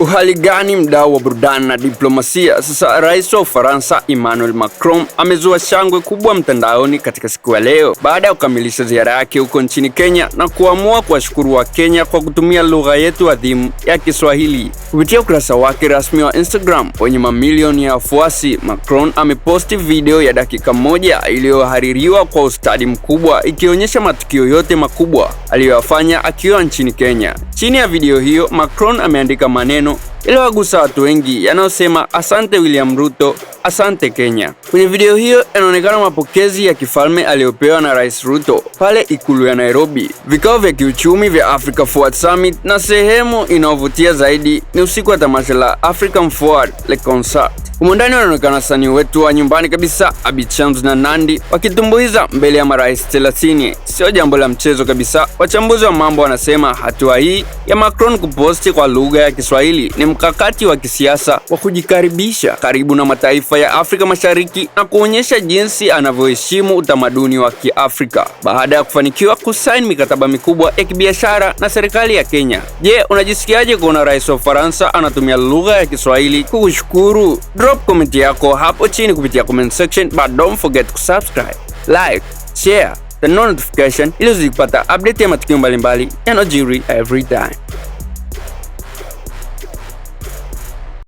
Uhali gani mdau wa burudani na diplomasia? Sasa rais wa Ufaransa Emmanuel Macron amezua shangwe kubwa mtandaoni katika siku ya leo baada ya kukamilisha ziara yake huko nchini Kenya na kuamua kuwashukuru wa Kenya kwa kutumia lugha yetu adhimu ya Kiswahili. Kupitia ukurasa wake rasmi wa Instagram wenye mamilioni ya wafuasi, Macron ameposti video ya dakika moja iliyohaririwa kwa ustadi mkubwa ikionyesha matukio yote makubwa aliyoyafanya akiwa nchini Kenya. Chini ya video hiyo, Macron ameandika maneno yaliyowagusa watu wengi yanayosema asante William Ruto, asante Kenya. Kwenye video hiyo yanaonekana mapokezi ya kifalme aliyopewa na Rais Ruto pale ikulu ya Nairobi, vikao vya kiuchumi vya Africa Forward Summit, na sehemu inayovutia zaidi ni usiku wa tamasha la African Forward Le Concert. Humo ndani wanaonekana wasanii wetu wa nyumbani kabisa, Abby Chams na Nandy wakitumbuiza mbele ya marais 30. Sio jambo la mchezo kabisa. Wachambuzi wa mambo wanasema hatua hii ya Macron kuposti kwa lugha ya Kiswahili ni mkakati wa kisiasa wa kujikaribisha karibu na mataifa ya Afrika Mashariki na kuonyesha jinsi anavyoheshimu utamaduni wa Kiafrika baada ya kufanikiwa kusaini mikataba mikubwa ya kibiashara na serikali ya Kenya. Je, unajisikiaje kuona rais wa Ufaransa anatumia lugha ya Kiswahili kukushukuru? Drop comment yako hapo chini kupitia comment section, but don't forget to subscribe, like, share, turn on notification ili uzipata update ya matukio mbalimbali yanayojiri every time.